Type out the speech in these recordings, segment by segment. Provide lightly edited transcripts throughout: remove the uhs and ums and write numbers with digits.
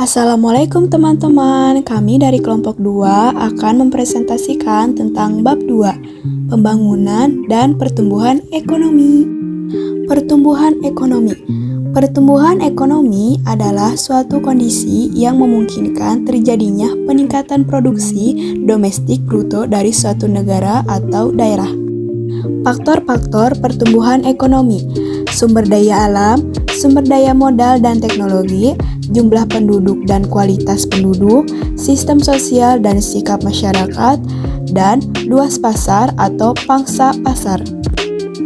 Assalamualaikum teman-teman, kami dari kelompok 2 akan mempresentasikan tentang bab 2, pembangunan dan pertumbuhan ekonomi. Pertumbuhan ekonomi. Pertumbuhan ekonomi adalah suatu kondisi yang memungkinkan terjadinya peningkatan produksi domestik bruto dari suatu negara atau daerah. Faktor-faktor pertumbuhan ekonomi: sumber daya alam, sumber daya modal dan teknologi, jumlah penduduk dan kualitas penduduk, sistem sosial dan sikap masyarakat, dan luas pasar atau pangsa pasar.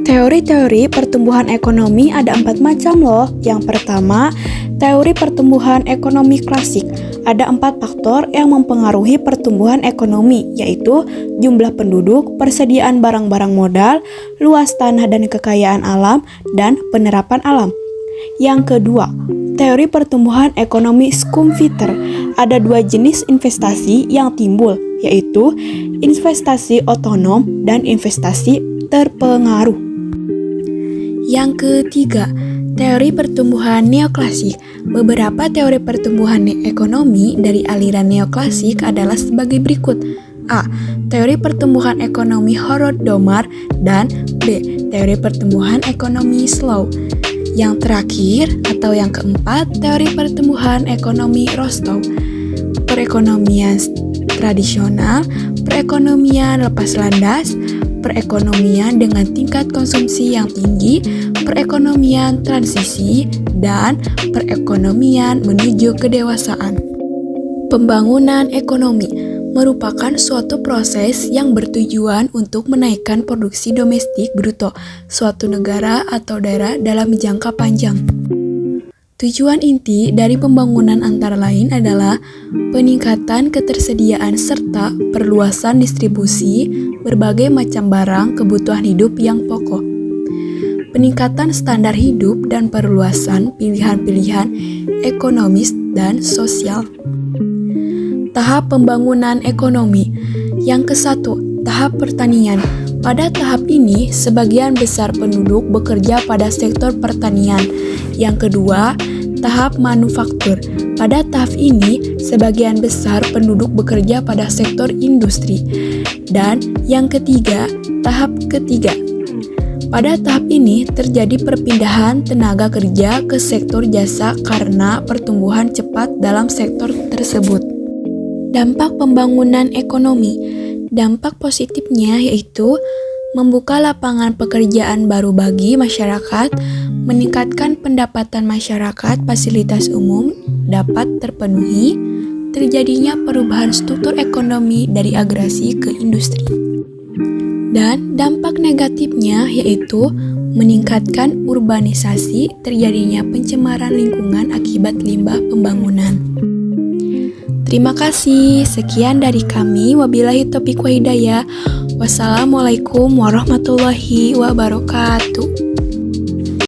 Teori-teori pertumbuhan ekonomi ada 4 macam loh. Yang pertama, teori pertumbuhan ekonomi klasik. Ada 4 faktor yang mempengaruhi pertumbuhan ekonomi, yaitu jumlah penduduk, persediaan barang-barang modal, luas tanah dan kekayaan alam, dan penerapan alam. Yang kedua, teori pertumbuhan ekonomi Schumpeter. Ada 2 jenis investasi yang timbul, yaitu investasi otonom dan investasi terpengaruh. Yang ketiga, teori pertumbuhan neoklasik. Beberapa teori pertumbuhan ekonomi dari aliran neoklasik adalah sebagai berikut. A. Teori pertumbuhan ekonomi Horold-Domar, dan B. Teori pertumbuhan ekonomi Slow. Yang terakhir atau yang keempat, teori pertumbuhan ekonomi Rostow. Perekonomian tradisional, perekonomian lepas landas, perekonomian dengan tingkat konsumsi yang tinggi, perekonomian transisi, dan perekonomian menuju kedewasaan. Pembangunan ekonomi merupakan suatu proses yang bertujuan untuk menaikkan produksi domestik bruto suatu negara atau daerah dalam jangka panjang. Tujuan inti dari pembangunan antara lain adalah peningkatan ketersediaan serta perluasan distribusi berbagai macam barang kebutuhan hidup yang pokok, peningkatan standar hidup dan perluasan pilihan-pilihan ekonomis dan sosial. Tahap pembangunan ekonomi. Yang ke-1, tahap pertanian. Pada tahap ini, sebagian besar penduduk bekerja pada sektor pertanian. Yang kedua, tahap manufaktur. Pada tahap ini, sebagian besar penduduk bekerja pada sektor industri. Dan yang ketiga, tahap ketiga. Pada tahap ini, terjadi perpindahan tenaga kerja ke sektor jasa karena pertumbuhan cepat dalam sektor tersebut. Dampak pembangunan ekonomi. Dampak positifnya yaitu membuka lapangan pekerjaan baru bagi masyarakat, meningkatkan pendapatan masyarakat, fasilitas umum dapat terpenuhi, terjadinya perubahan struktur ekonomi dari agresi ke industri. Dan dampak negatifnya yaitu meningkatkan urbanisasi, terjadinya pencemaran lingkungan akibat limbah pembangunan. Terima kasih, sekian dari kami. Wabillahi taufiq wa hidayah. Wassalamualaikum warahmatullahi wabarakatuh.